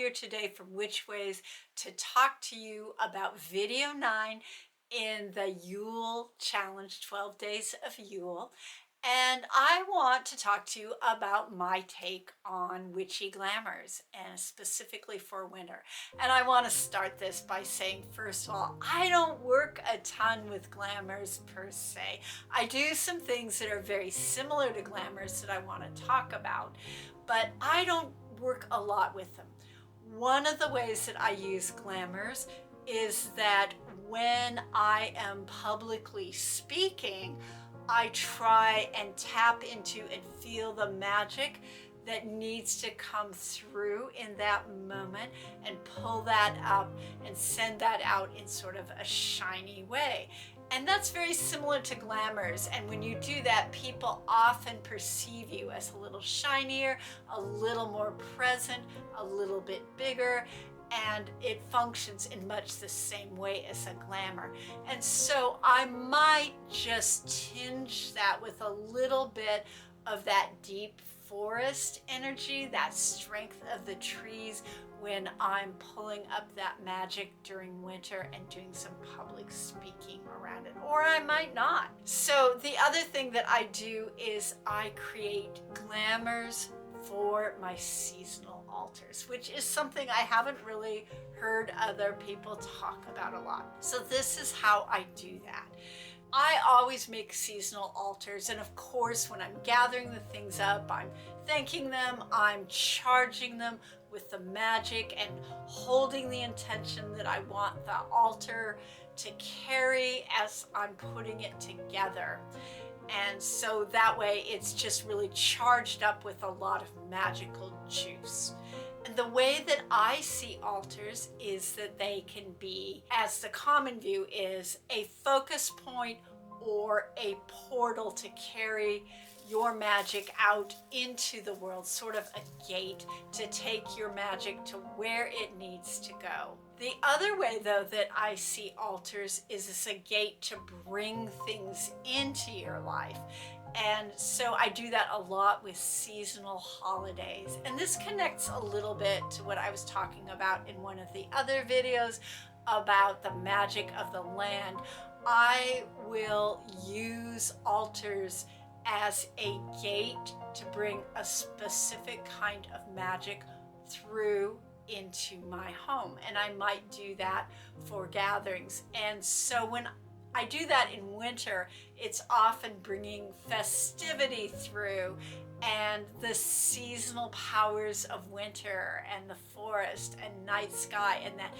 here today from Witch Ways to talk to you about video 9 in the Yule Challenge, 12 Days of Yule. And I want to talk to you about my take on witchy glamours, and specifically for winter. And I want to start this by saying, first of all, I don't work a ton with glamours per se. I do some things that are very similar to glamours that I want to talk about, but I don't work a lot with them. One of the ways that I use glamours is that when I am publicly speaking, I try and tap into and feel the magic that needs to come through in that moment and pull that up and send that out in sort of a shiny way. And that's very similar to glamours. And when you do that, people often perceive you as a little shinier, a little more present, a little bit bigger, and it functions in much the same way as a glamour. And so I might just tinge that with a little bit of that deep forest energy, that strength of the trees, when I'm pulling up that magic during winter and doing some public speaking around it, or I might not. So the other thing that I do is I create glamours for my seasonal altars, which is something I haven't really heard other people talk about a lot. So this is how I do that. I always make seasonal altars, and of course when I'm gathering the things up, I'm thanking them, I'm charging them with the magic and holding the intention that I want the altar to carry as I'm putting it together. And so that way it's just really charged up with a lot of magical juice. And the way that I see altars is that they can be, as the common view is, a focus point or a portal to carry your magic out into the world, sort of a gate to take your magic to where it needs to go. The other way, though, that I see altars is as a gate to bring things into your life. And so I do that a lot with seasonal holidays. And this connects a little bit to what I was talking about in one of the other videos about the magic of the land. I will use altars as a gate to bring a specific kind of magic through into my home, and I might do that for gatherings. And so when I do that in winter, it's often bringing festivity through and the seasonal powers of winter and the forest and night sky and that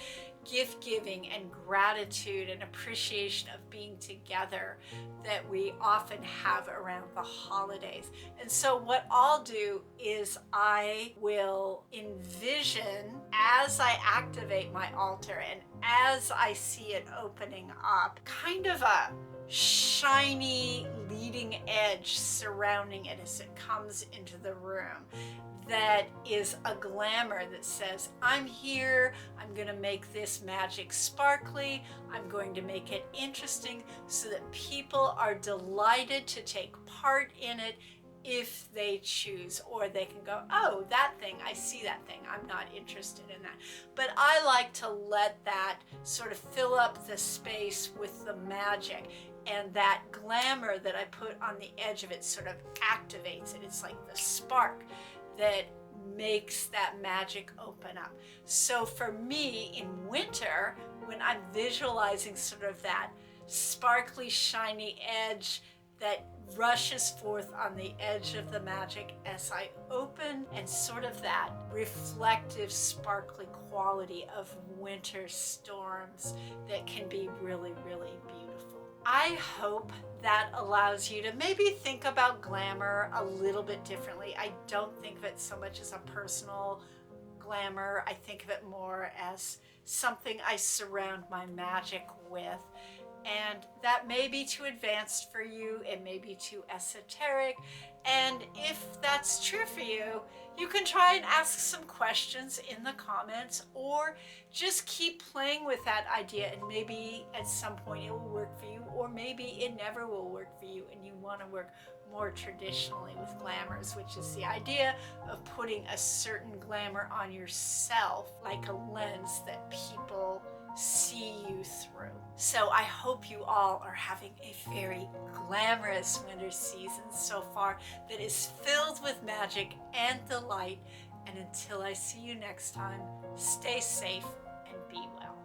gift giving and gratitude and appreciation of being together that we often have around the holidays. And so what I'll do is I will envision, as I activate my altar and as I see it opening up, kind of a shiny leading edge surrounding it as it comes into the room that is a glamour that says, I'm here, I'm going to make this magic sparkly, I'm going to make it interesting so that people are delighted to take part in it if they choose, or they can go, oh, that thing, I see that thing, I'm not interested in that. But I like to let that sort of fill up the space with the magic, and that glamour that I put on the edge of it sort of activates it. It's like the spark that makes that magic open up. So for me in winter, when I'm visualizing sort of that sparkly, shiny edge that rushes forth on the edge of the magic as I open, and sort of that reflective, sparkly quality of winter storms that can be really, really beautiful. I hope that allows you to maybe think about glamour a little bit differently. I don't think of it so much as a personal glamour. I think of it more as something I surround my magic with. And that may be too advanced for you, it may be too esoteric, and if that's true for you, you can try and ask some questions in the comments, or just keep playing with that idea, and maybe at some point it will work for you, or maybe it never will work for you and you want to work more traditionally with glamours, which is the idea of putting a certain glamour on yourself, like a lens that people see you through. So I hope you all are having a very glamorous winter season so far that is filled with magic and delight. And until I see you next time, stay safe and be well.